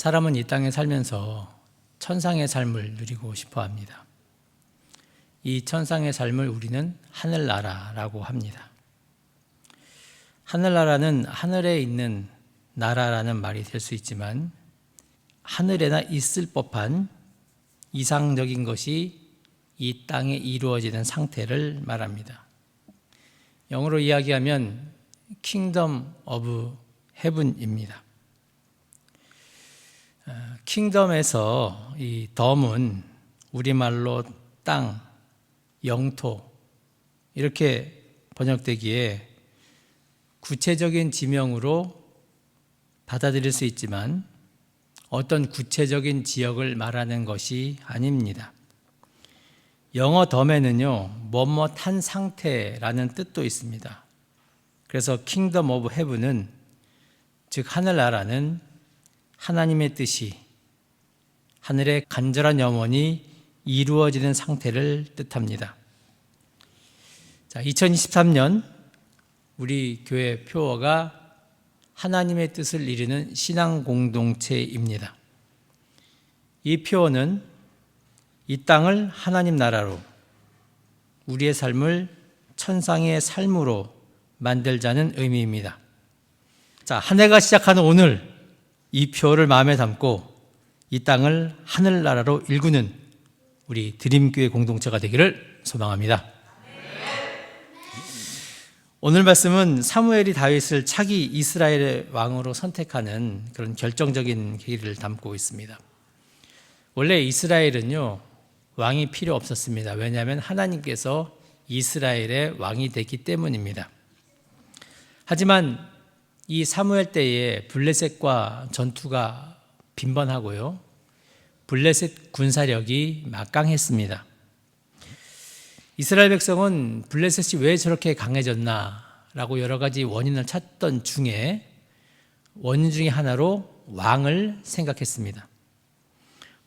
사람은 이 땅에 살면서 천상의 삶을 누리고 싶어 합니다. 이 천상의 삶을 우리는 하늘나라라고 합니다. 하늘나라는 하늘에 있는 나라라는 말이 될 수 있지만 하늘에나 있을 법한 이상적인 것이 이 땅에 이루어지는 상태를 말합니다. 영어로 이야기하면 Kingdom of Heaven입니다. 킹덤에서 이 덤은 우리말로 땅, 영토 이렇게 번역되기에 구체적인 지명으로 받아들일 수 있지만 어떤 구체적인 지역을 말하는 것이 아닙니다. 영어 덤에는요, 뭐뭐한 상태라는 뜻도 있습니다. 그래서 Kingdom of Heaven은 즉 하늘나라는 하나님의 뜻이 하늘의 간절한 염원이 이루어지는 상태를 뜻합니다. 자, 2023년 우리 교회 표어가 하나님의 뜻을 이루는 신앙 공동체입니다. 이 표어는 이 땅을 하나님 나라로, 우리의 삶을 천상의 삶으로 만들자는 의미입니다. 자, 한 해가 시작하는 오늘 이 표어를 마음에 담고 이 땅을 하늘나라로 일구는 우리 드림교회 공동체가 되기를 소망합니다. 오늘 말씀은 사무엘이 다윗을 차기 이스라엘의 왕으로 선택하는 그런 결정적인 계기를 담고 있습니다. 원래 이스라엘은요, 왕이 필요 없었습니다. 왜냐하면 하나님께서 이스라엘의 왕이 됐기 때문입니다. 하지만 이 사무엘 때에 블레셋과 전투가 빈번하고요, 블레셋 군사력이 막강했습니다. 이스라엘 백성은 블레셋이 왜 저렇게 강해졌나라고 여러 가지 원인을 찾던 중에 원인 중에 하나로 왕을 생각했습니다.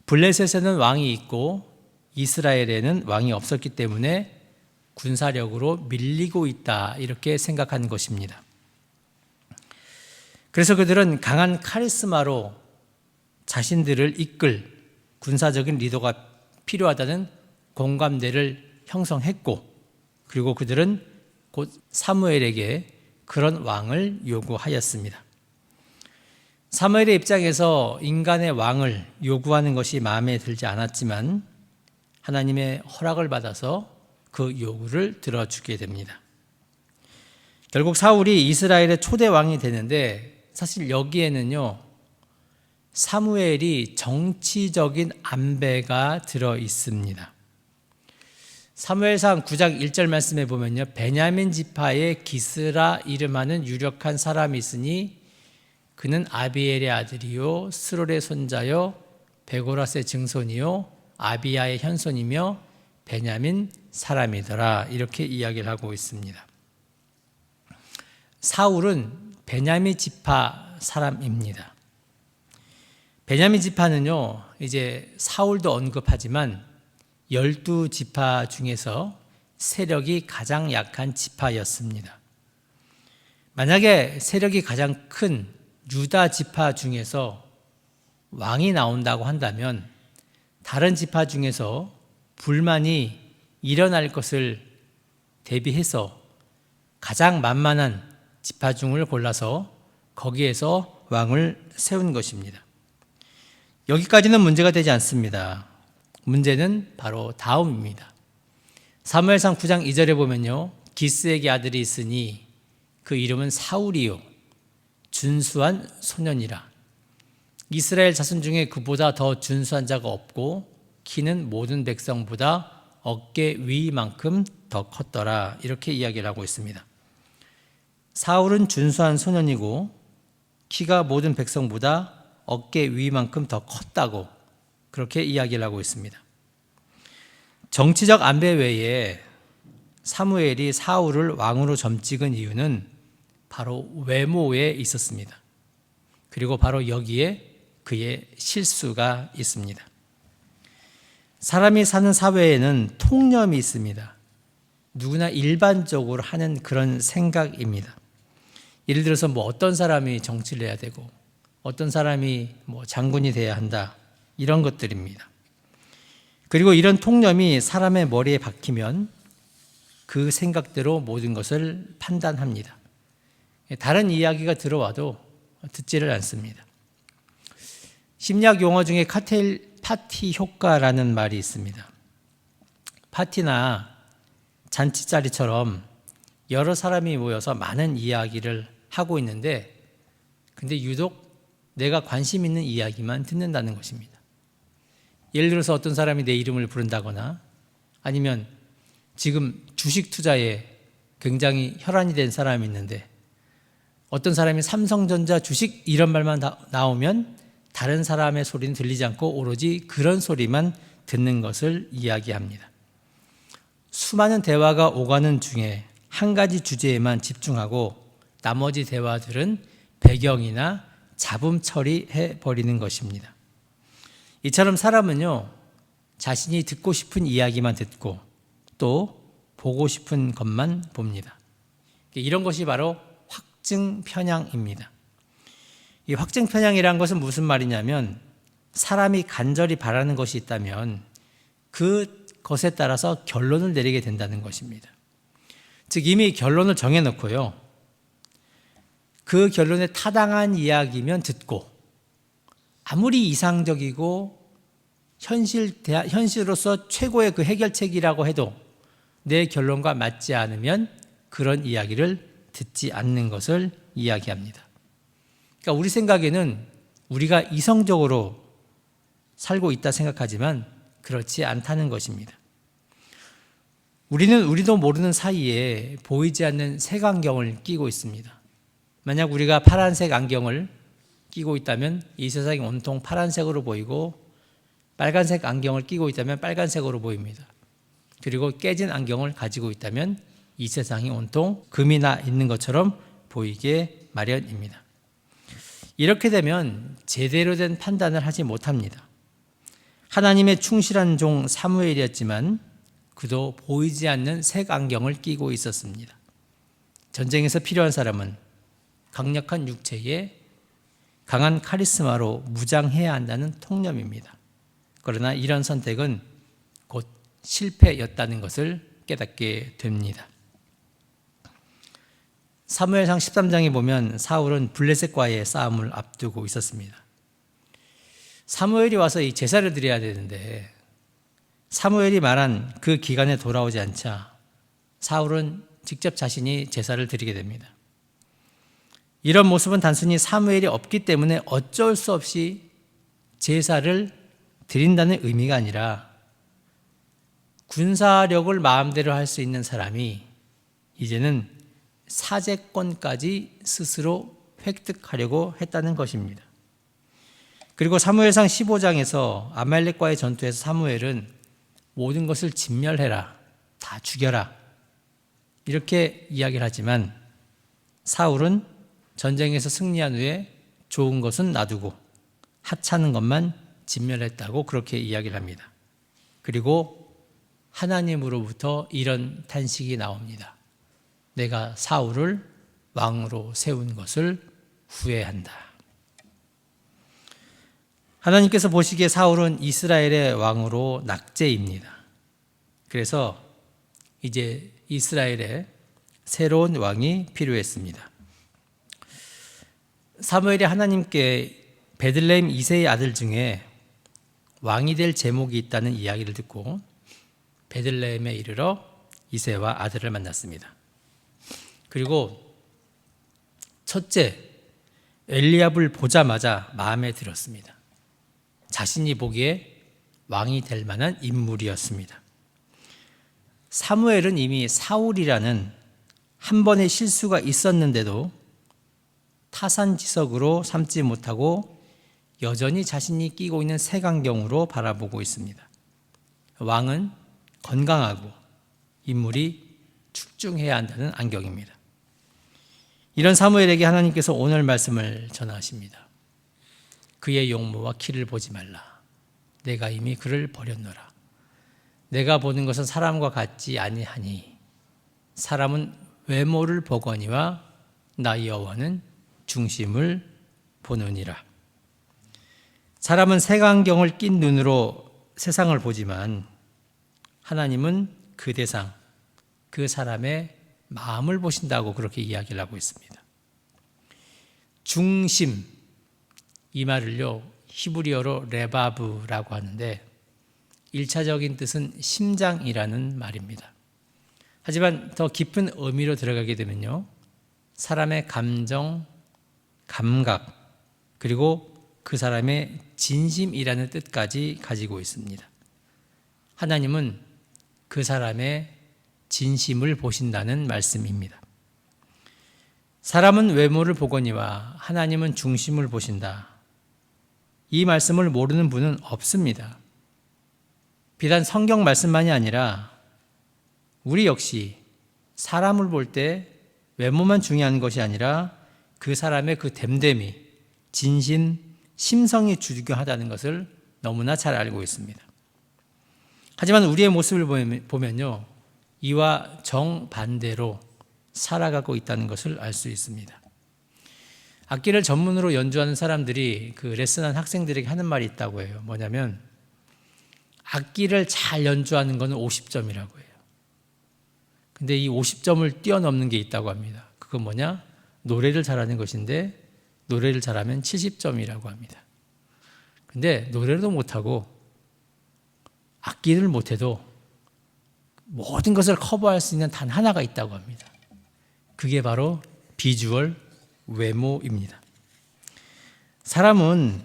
블레셋에는 왕이 있고 이스라엘에는 왕이 없었기 때문에 군사력으로 밀리고 있다, 이렇게 생각한 것입니다. 그래서 그들은 강한 카리스마로 자신들을 이끌 군사적인 리더가 필요하다는 공감대를 형성했고, 그리고 그들은 곧 사무엘에게 그런 왕을 요구하였습니다. 사무엘의 입장에서 인간의 왕을 요구하는 것이 마음에 들지 않았지만 하나님의 허락을 받아서 그 요구를 들어주게 됩니다. 결국 사울이 이스라엘의 초대 왕이 되는데, 사실 여기에는요, 사무엘이 정치적인 안배가 들어 있습니다. 사무엘상 9장 1절 말씀에 보면요, 베냐민 지파의 기스라 이름하는 유력한 사람이 있으니 그는 아비엘의 아들이요 스롤의 손자요 베고라스의 증손이요 아비야의 현손이며 베냐민 사람이더라, 이렇게 이야기를 하고 있습니다. 사울은 베냐민 지파 사람입니다. 베냐민 지파는요, 이제 사울도 언급하지만 12지파 중에서 세력이 가장 약한 지파였습니다. 만약에 세력이 가장 큰 유다 지파 중에서 왕이 나온다고 한다면 다른 지파 중에서 불만이 일어날 것을 대비해서 가장 만만한 지파 중을 골라서 거기에서 왕을 세운 것입니다. 여기까지는 문제가 되지 않습니다. 문제는 바로 다음입니다. 사무엘상 9장 2절에 보면요, 기스에게 아들이 있으니 그 이름은 사울이요 준수한 소년이라. 이스라엘 자손 중에 그보다 더 준수한 자가 없고 키는 모든 백성보다 어깨 위만큼 더 컸더라, 이렇게 이야기를 하고 있습니다. 사울은 준수한 소년이고 키가 모든 백성보다 어깨 위만큼 더 컸다고 그렇게 이야기를 하고 있습니다. 정치적 안배 외에 사무엘이 사울을 왕으로 점찍은 이유는 바로 외모에 있었습니다. 그리고 바로 여기에 그의 실수가 있습니다. 사람이 사는 사회에는 통념이 있습니다. 누구나 일반적으로 하는 그런 생각입니다. 예를 들어서 어떤 사람이 정치를 해야 되고 어떤 사람이 장군이 돼야 한다, 이런 것들입니다. 그리고 이런 통념이 사람의 머리에 박히면 그 생각대로 모든 것을 판단합니다. 다른 이야기가 들어와도 듣지를 않습니다. 심리학 용어 중에 칵테일 파티 효과라는 말이 있습니다. 파티나 잔치자리처럼 여러 사람이 모여서 많은 이야기를 하고 있는데, 근데 유독 내가 관심 있는 이야기만 듣는다는 것입니다. 예를 들어서 어떤 사람이 내 이름을 부른다거나, 아니면 지금 주식 투자에 굉장히 혈안이 된 사람이 있는데 어떤 사람이 삼성전자 주식 이런 말만 나오면 다른 사람의 소리는 들리지 않고 오로지 그런 소리만 듣는 것을 이야기합니다. 수많은 대화가 오가는 중에 한 가지 주제에만 집중하고 나머지 대화들은 배경이나 잡음 처리해 버리는 것입니다. 이처럼 사람은요, 자신이 듣고 싶은 이야기만 듣고 또 보고 싶은 것만 봅니다. 이런 것이 바로 확증 편향입니다. 이 확증 편향이라는 것은 무슨 말이냐면, 사람이 간절히 바라는 것이 있다면 그것에 따라서 결론을 내리게 된다는 것입니다. 즉 이미 결론을 정해놓고요, 그 결론에 타당한 이야기면 듣고, 아무리 이상적이고 현실로서 최고의 그 해결책이라고 해도 내 결론과 맞지 않으면 그런 이야기를 듣지 않는 것을 이야기합니다. 그러니까 우리 생각에는 우리가 이성적으로 살고 있다 생각하지만 그렇지 않다는 것입니다. 우리도 모르는 사이에 보이지 않는 색안경을 끼고 있습니다. 만약 우리가 파란색 안경을 끼고 있다면 이 세상이 온통 파란색으로 보이고, 빨간색 안경을 끼고 있다면 빨간색으로 보입니다. 그리고 깨진 안경을 가지고 있다면 이 세상이 온통 금이 나 있는 것처럼 보이게 마련입니다. 이렇게 되면 제대로 된 판단을 하지 못합니다. 하나님의 충실한 종 사무엘이었지만 그도 보이지 않는 색 안경을 끼고 있었습니다. 전쟁에서 필요한 사람은 강력한 육체에 강한 카리스마로 무장해야 한다는 통념입니다. 그러나 이런 선택은 곧 실패였다는 것을 깨닫게 됩니다. 사무엘상 13장에 보면 사울은 블레셋과의 싸움을 앞두고 있었습니다. 사무엘이 와서 이 제사를 드려야 되는데 사무엘이 말한 그 기간에 돌아오지 않자 사울은 직접 자신이 제사를 드리게 됩니다. 이런 모습은 단순히 사무엘이 없기 때문에 어쩔 수 없이 제사를 드린다는 의미가 아니라, 군사력을 마음대로 할 수 있는 사람이 이제는 사제권까지 스스로 획득하려고 했다는 것입니다. 그리고 사무엘상 15장에서 아말렉과의 전투에서 사무엘은 모든 것을 진멸해라, 다 죽여라, 이렇게 이야기를 하지만 사울은 전쟁에서 승리한 후에 좋은 것은 놔두고 하찮은 것만 진멸했다고 그렇게 이야기를 합니다. 그리고 하나님으로부터 이런 탄식이 나옵니다. 내가 사울을 왕으로 세운 것을 후회한다. 하나님께서 보시기에 사울은 이스라엘의 왕으로 낙제입니다. 그래서 이제 이스라엘에 새로운 왕이 필요했습니다. 사무엘이 하나님께 베들레헴 이새의 아들 중에 왕이 될 제목이 있다는 이야기를 듣고 베들레헴에 이르러 이새와 아들을 만났습니다. 그리고 첫째, 엘리압을 보자마자 마음에 들었습니다. 자신이 보기에 왕이 될 만한 인물이었습니다. 사무엘은 이미 사울이라는 한 번의 실수가 있었는데도 타산지석으로 삼지 못하고 여전히 자신이 끼고 있는 색안경으로 바라보고 있습니다. 왕은 건강하고 인물이 출중해야 한다는 안경입니다. 이런 사무엘에게 하나님께서 오늘 말씀을 전하십니다. 그의 용모와 키를 보지 말라. 내가 이미 그를 버렸노라. 내가 보는 것은 사람과 같지 아니하니 사람은 외모를 보거니와 나 여호와는 중심을 보느니라. 사람은 색안경을 낀 눈으로 세상을 보지만 하나님은 그 대상, 그 사람의 마음을 보신다고 그렇게 이야기를 하고 있습니다. 중심, 이 말을요 히브리어로 레바브라고 하는데 1차적인 뜻은 심장이라는 말입니다. 하지만 더 깊은 의미로 들어가게 되면요, 사람의 감정, 감각, 그리고 그 사람의 진심이라는 뜻까지 가지고 있습니다. 하나님은 그 사람의 진심을 보신다는 말씀입니다. 사람은 외모를 보거니와 하나님은 중심을 보신다. 이 말씀을 모르는 분은 없습니다. 비단 성경 말씀만이 아니라 우리 역시 사람을 볼 때 외모만 중요한 것이 아니라 그 사람의 그 됨됨이, 진심, 심성이 중요하다는 것을 너무나 잘 알고 있습니다. 하지만 우리의 모습을 보면요, 이와 정반대로 살아가고 있다는 것을 알 수 있습니다. 악기를 전문으로 연주하는 사람들이 그 레슨한 학생들에게 하는 말이 있다고 해요. 뭐냐면 악기를 잘 연주하는 것은 50점이라고 해요. 근데 이 50점을 뛰어넘는 게 있다고 합니다. 그건 뭐냐? 노래를 잘하는 것인데 노래를 잘하면 70점이라고 합니다. 근데 노래도 못하고 악기를 못해도 모든 것을 커버할 수 있는 단 하나가 있다고 합니다. 그게 바로 비주얼, 외모입니다. 사람은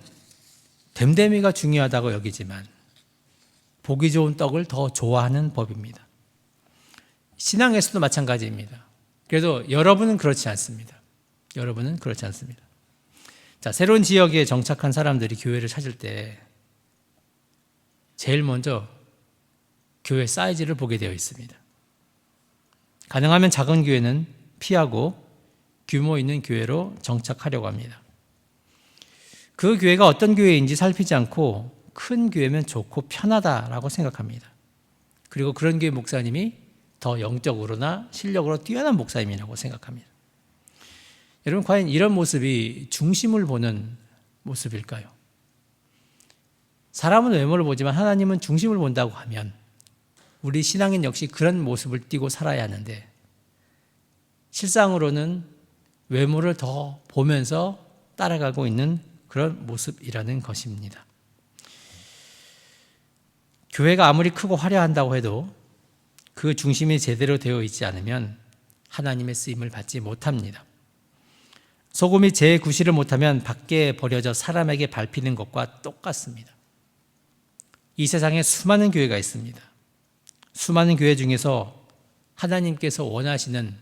됨됨이가 중요하다고 여기지만 보기 좋은 떡을 더 좋아하는 법입니다. 신앙에서도 마찬가지입니다. 그래도 여러분은 그렇지 않습니다. 여러분은 그렇지 않습니다. 자, 새로운 지역에 정착한 사람들이 교회를 찾을 때 제일 먼저 교회 사이즈를 보게 되어 있습니다. 가능하면 작은 교회는 피하고 규모 있는 교회로 정착하려고 합니다. 그 교회가 어떤 교회인지 살피지 않고 큰 교회면 좋고 편하다라고 생각합니다. 그리고 그런 교회 목사님이 더 영적으로나 실력으로 뛰어난 목사님이라고 생각합니다. 여러분, 과연 이런 모습이 중심을 보는 모습일까요? 사람은 외모를 보지만 하나님은 중심을 본다고 하면 우리 신앙인 역시 그런 모습을 띠고 살아야 하는데 실상으로는 외모를 더 보면서 따라가고 있는 그런 모습이라는 것입니다. 교회가 아무리 크고 화려한다고 해도 그 중심이 제대로 되어 있지 않으면 하나님의 쓰임을 받지 못합니다. 소금이 제 구실을 못하면 밖에 버려져 사람에게 밟히는 것과 똑같습니다. 이 세상에 수많은 교회가 있습니다. 수많은 교회 중에서 하나님께서 원하시는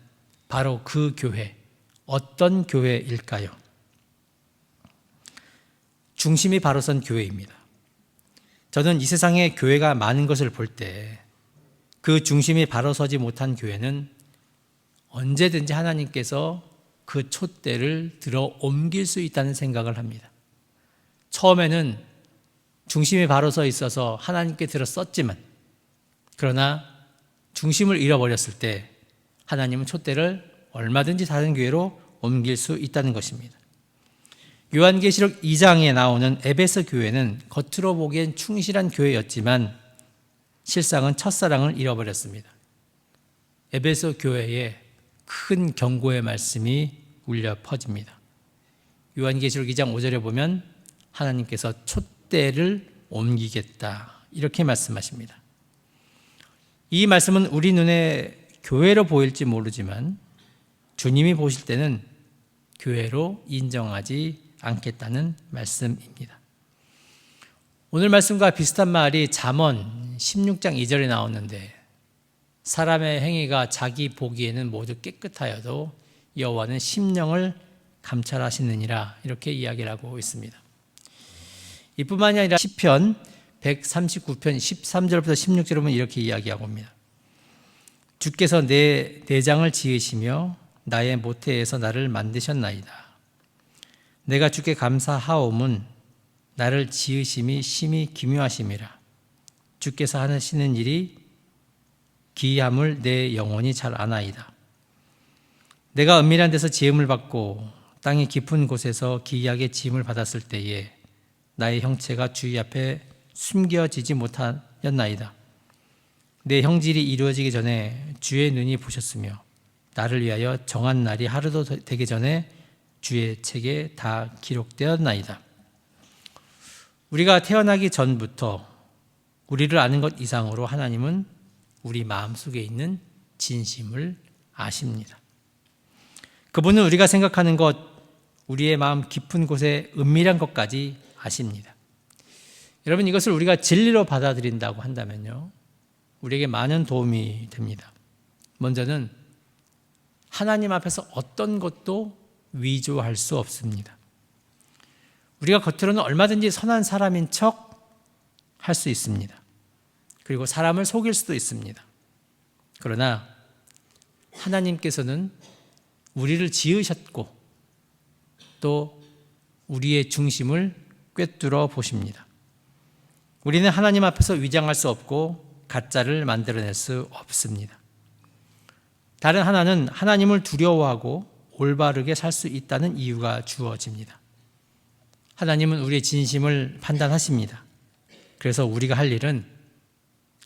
바로 그 교회, 어떤 교회일까요? 중심이 바로 선 교회입니다. 저는 이 세상에 교회가 많은 것을 볼 때 그 중심이 바로 서지 못한 교회는 언제든지 하나님께서 그 촛대를 들어 옮길 수 있다는 생각을 합니다. 처음에는 중심이 바로 서 있어서 하나님께 들어 썼지만 그러나 중심을 잃어버렸을 때 하나님은 촛대를 얼마든지 다른 교회로 옮길 수 있다는 것입니다. 요한계시록 2장에 나오는 에베소 교회는 겉으로 보기엔 충실한 교회였지만 실상은 첫사랑을 잃어버렸습니다. 에베소 교회에 큰 경고의 말씀이 울려 퍼집니다. 요한계시록 2장 5절에 보면 하나님께서 촛대를 옮기겠다 이렇게 말씀하십니다. 이 말씀은 우리 눈에 교회로 보일지 모르지만 주님이 보실 때는 교회로 인정하지 않겠다는 말씀입니다. 오늘 말씀과 비슷한 말이 잠언 16장 2절에 나오는데 사람의 행위가 자기 보기에는 모두 깨끗하여도 여호와는 심령을 감찰하시느니라 이렇게 이야기를 하고 있습니다. 이뿐만이 아니라 시편 139편 13절부터 16절에 보면 이렇게 이야기하고 옵니다. 주께서 내 내장을 지으시며 나의 모태에서 나를 만드셨나이다. 내가 주께 감사하옴은 나를 지으심이 심히 기묘하심이라. 주께서 하시는 일이 기이함을 내 영혼이 잘 아나이다. 내가 은밀한 데서 지음을 받고 땅의 깊은 곳에서 기이하게 지음을 받았을 때에 나의 형체가 주의 앞에 숨겨지지 못하였나이다. 내 형질이 이루어지기 전에 주의 눈이 보셨으며 나를 위하여 정한 날이 하루도 되기 전에 주의 책에 다 기록되었나이다. 우리가 태어나기 전부터 우리를 아는 것 이상으로 하나님은 우리 마음속에 있는 진심을 아십니다. 그분은 우리가 생각하는 것, 우리의 마음 깊은 곳에 은밀한 것까지 아십니다. 여러분, 이것을 우리가 진리로 받아들인다고 한다면요, 우리에게 많은 도움이 됩니다. 먼저는 하나님 앞에서 어떤 것도 위조할 수 없습니다. 우리가 겉으로는 얼마든지 선한 사람인 척 할 수 있습니다. 그리고 사람을 속일 수도 있습니다. 그러나 하나님께서는 우리를 지으셨고 또 우리의 중심을 꿰뚫어 보십니다. 우리는 하나님 앞에서 위장할 수 없고 가짜를 만들어낼 수 없습니다. 다른 하나는 하나님을 두려워하고 올바르게 살 수 있다는 이유가 주어집니다. 하나님은 우리의 진심을 판단하십니다. 그래서 우리가 할 일은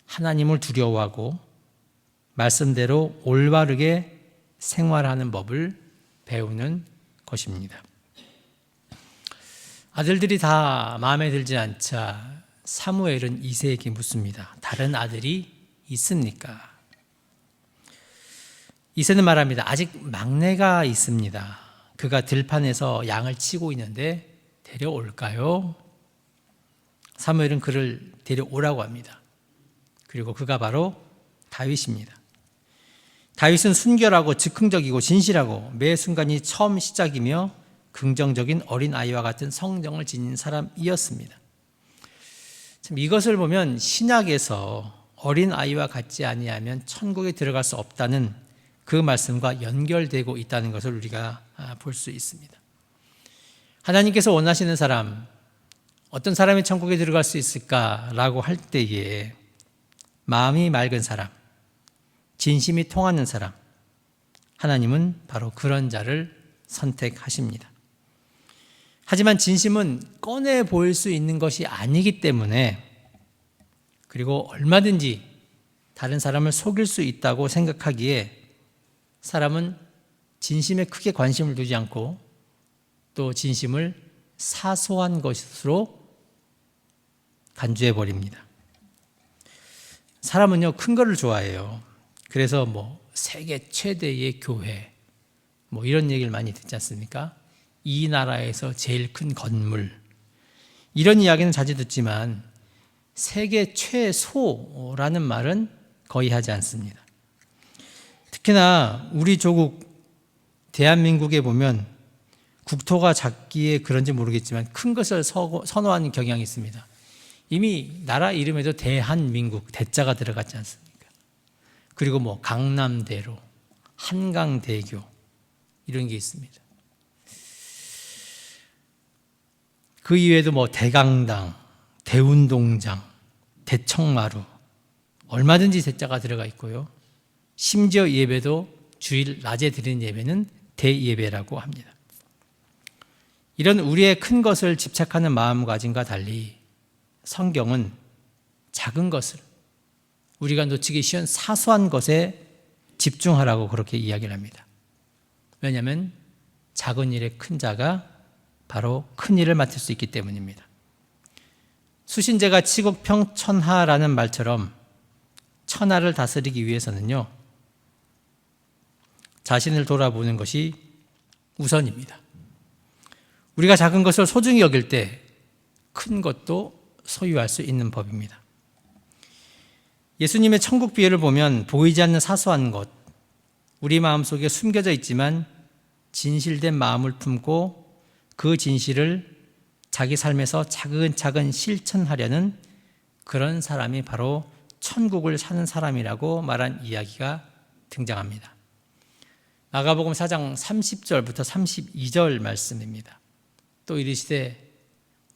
하나님을 두려워하고 말씀대로 올바르게 생활하는 법을 배우는 것입니다. 아들들이 다 마음에 들지 않자 사무엘은 이새에게 묻습니다. 다른 아들이 있습니까? 이새는 말합니다. 아직 막내가 있습니다. 그가 들판에서 양을 치고 있는데 데려올까요? 사무엘은 그를 데려오라고 합니다. 그리고 그가 바로 다윗입니다. 다윗은 순결하고 즉흥적이고 진실하고 매 순간이 처음 시작이며 긍정적인 어린아이와 같은 성정을 지닌 사람이었습니다. 참, 이것을 보면 신약에서 어린아이와 같지 아니하면 천국에 들어갈 수 없다는 그 말씀과 연결되고 있다는 것을 우리가 볼 수 있습니다. 하나님께서 원하시는 사람, 어떤 사람이 천국에 들어갈 수 있을까라고 할 때에 마음이 맑은 사람, 진심이 통하는 사람, 하나님은 바로 그런 자를 선택하십니다. 하지만 진심은 꺼내 보일 수 있는 것이 아니기 때문에, 그리고 얼마든지 다른 사람을 속일 수 있다고 생각하기에 사람은 진심에 크게 관심을 두지 않고 또 진심을 사소한 것으로 간주해 버립니다. 사람은요, 큰 거를 좋아해요. 그래서 세계 최대의 교회 이런 얘기를 많이 듣지 않습니까? 이 나라에서 제일 큰 건물, 이런 이야기는 자주 듣지만 세계 최소라는 말은 거의 하지 않습니다. 특히나 우리 조국 대한민국에 보면 국토가 작기에 그런지 모르겠지만 큰 것을 선호하는 경향이 있습니다. 이미 나라 이름에도 대한민국, 대자가 들어갔지 않습니까? 그리고 강남대로, 한강대교 이런 게 있습니다. 그 이외에도 대강당, 대운동장, 대청마루, 얼마든지 대자가 들어가 있고요. 심지어 예배도 주일 낮에 드리는 예배는 대예배라고 합니다. 이런 우리의 큰 것을 집착하는 마음가짐과 달리 성경은 작은 것을, 우리가 놓치기 쉬운 사소한 것에 집중하라고 그렇게 이야기를 합니다. 왜냐하면 작은 일에 큰 자가 바로 큰 일을 맡을 수 있기 때문입니다. 수신제가 치국평천하라는 말처럼 천하를 다스리기 위해서는요, 자신을 돌아보는 것이 우선입니다. 우리가 작은 것을 소중히 여길 때 큰 것도 소유할 수 있는 법입니다. 예수님의 천국 비유를 보면 보이지 않는 사소한 것, 우리 마음속에 숨겨져 있지만 진실된 마음을 품고 그 진실을 자기 삶에서 차근차근 실천하려는 그런 사람이 바로 천국을 사는 사람이라고 말한 이야기가 등장합니다. 마가복음 4장 30절부터 32절 말씀입니다. 또 이르시되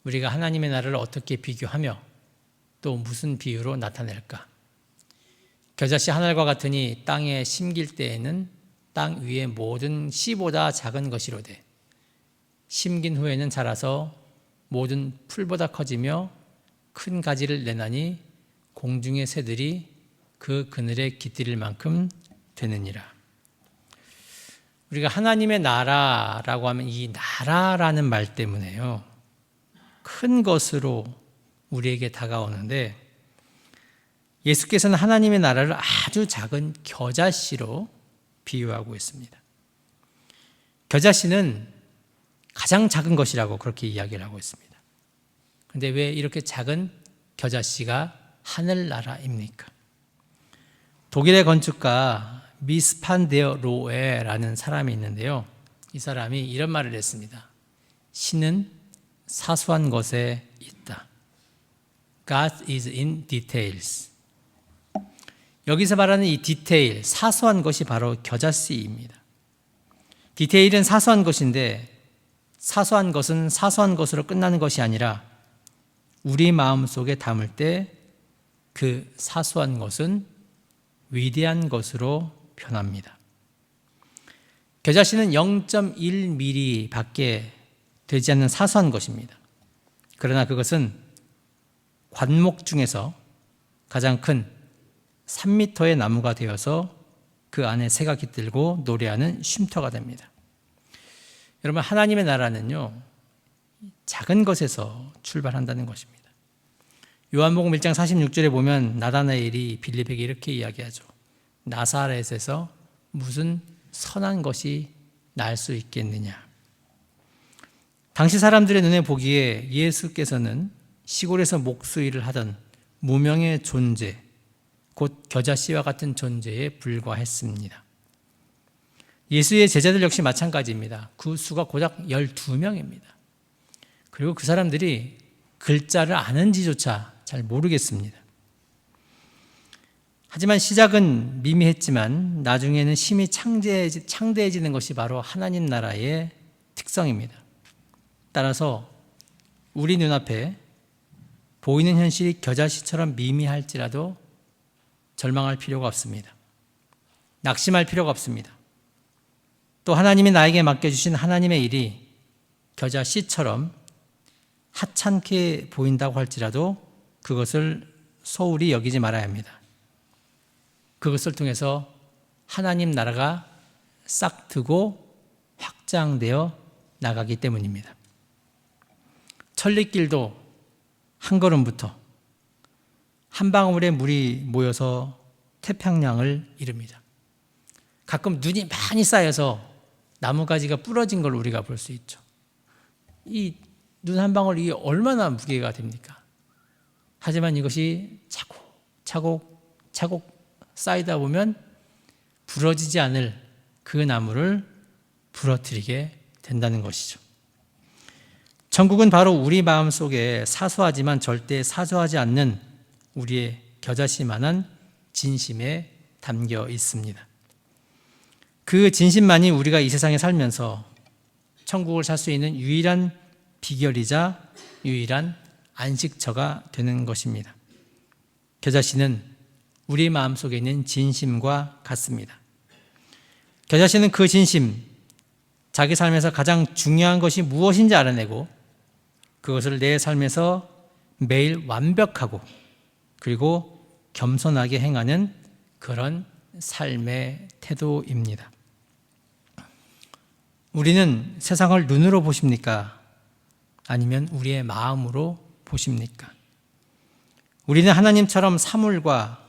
우리가 하나님의 나라를 어떻게 비교하며 또 무슨 비유로 나타낼까? 겨자씨 하늘과 같으니 땅에 심길 때에는 땅 위의 모든 씨보다 작은 것이로되 심긴 후에는 자라서 모든 풀보다 커지며 큰 가지를 내나니 공중의 새들이 그 그늘에 깃들일 만큼 되느니라. 우리가 하나님의 나라라고 하면 이 나라라는 말 때문에요, 큰 것으로 우리에게 다가오는데, 예수께서는 하나님의 나라를 아주 작은 겨자씨로 비유하고 있습니다. 겨자씨는 가장 작은 것이라고 그렇게 이야기를 하고 있습니다. 그런데 왜 이렇게 작은 겨자씨가 하늘나라입니까? 독일의 건축가 미스판데어 로에라는 사람이 있는데요, 이 사람이 이런 말을 했습니다. 신은 사소한 것에 있다. God is in details. 여기서 말하는 이 디테일, 사소한 것이 바로 겨자씨입니다. 디테일은 사소한 것인데, 사소한 것은 사소한 것으로 끝나는 것이 아니라 우리 마음속에 담을 때 그 사소한 것은 위대한 것으로 변합니다. 겨자씨는 0.1mm 밖에 되지 않는 사소한 것입니다. 그러나 그것은 관목 중에서 가장 큰 3m의 나무가 되어서 그 안에 새가 깃들고 노래하는 쉼터가 됩니다. 여러분, 하나님의 나라는요, 작은 것에서 출발한다는 것입니다. 요한복음 1장 46절에 보면 나다나엘이 빌립에게 이렇게 이야기하죠. 나사렛에서 무슨 선한 것이 날 수 있겠느냐. 당시 사람들의 눈에 보기에 예수께서는 시골에서 목수일을 하던 무명의 존재, 곧 겨자씨와 같은 존재에 불과했습니다. 예수의 제자들 역시 마찬가지입니다. 그 수가 고작 12명입니다. 그리고 그 사람들이 글자를 아는지조차 잘 모르겠습니다. 하지만 시작은 미미했지만 나중에는 심히 창대해지는 것이 바로 하나님 나라의 특성입니다. 따라서 우리 눈앞에 보이는 현실이 겨자씨처럼 미미할지라도 절망할 필요가 없습니다. 낙심할 필요가 없습니다. 또 하나님이 나에게 맡겨주신 하나님의 일이 겨자씨처럼 하찮게 보인다고 할지라도 그것을 소홀히 여기지 말아야 합니다. 그것을 통해서 하나님 나라가 싹트고 확장되어 나가기 때문입니다. 천리길도 한 걸음부터 한 방울의 물이 모여서 태평양을 이룹니다. 가끔 눈이 많이 쌓여서 나무가지가 부러진 걸 우리가 볼 수 있죠. 이 눈 한 방울이 얼마나 무게가 됩니까? 하지만 이것이 차곡차곡 쌓이다 보면 부러지지 않을 그 나무를 부러뜨리게 된다는 것이죠. 천국은 바로 우리 마음속에 사소하지만 절대 사소하지 않는 우리의 겨자씨만한 진심에 담겨 있습니다. 그 진심만이 우리가 이 세상에 살면서 천국을 살 수 있는 유일한 비결이자 유일한 안식처가 되는 것입니다. 겨자씨는 우리 마음속에 있는 진심과 같습니다. 겨자씨는 그 진심, 자기 삶에서 가장 중요한 것이 무엇인지 알아내고 그것을 내 삶에서 매일 완벽하고 그리고 겸손하게 행하는 그런 삶의 태도입니다. 우리는 세상을 눈으로 보십니까? 아니면 우리의 마음으로 보십니까? 우리는 하나님처럼 사물과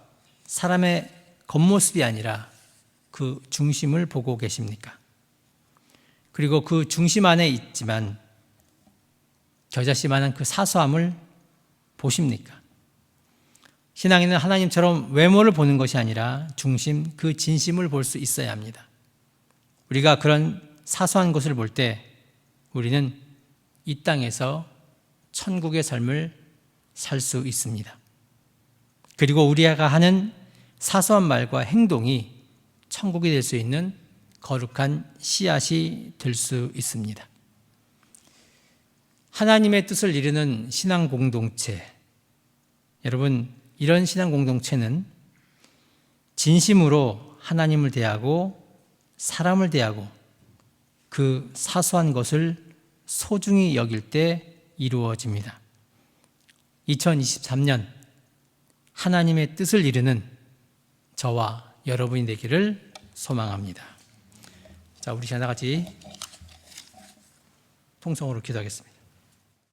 사람의 겉모습이 아니라 그 중심을 보고 계십니까? 그리고 그 중심 안에 있지만 겨자씨만한 그 사소함을 보십니까? 신앙인은 하나님처럼 외모를 보는 것이 아니라 중심, 그 진심을 볼 수 있어야 합니다. 우리가 그런 사소한 것을 볼 때 우리는 이 땅에서 천국의 삶을 살 수 있습니다. 그리고 우리가 하는 사소한 말과 행동이 천국이 될 수 있는 거룩한 씨앗이 될 수 있습니다. 하나님의 뜻을 이루는 신앙 공동체, 여러분, 이런 신앙 공동체는 진심으로 하나님을 대하고 사람을 대하고 그 사소한 것을 소중히 여길 때 이루어집니다. 2023년 하나님의 뜻을 이루는 저와 여러분이 되기를 소망합니다. 자, 우리 하나같이 통성으로 기도하겠습니다.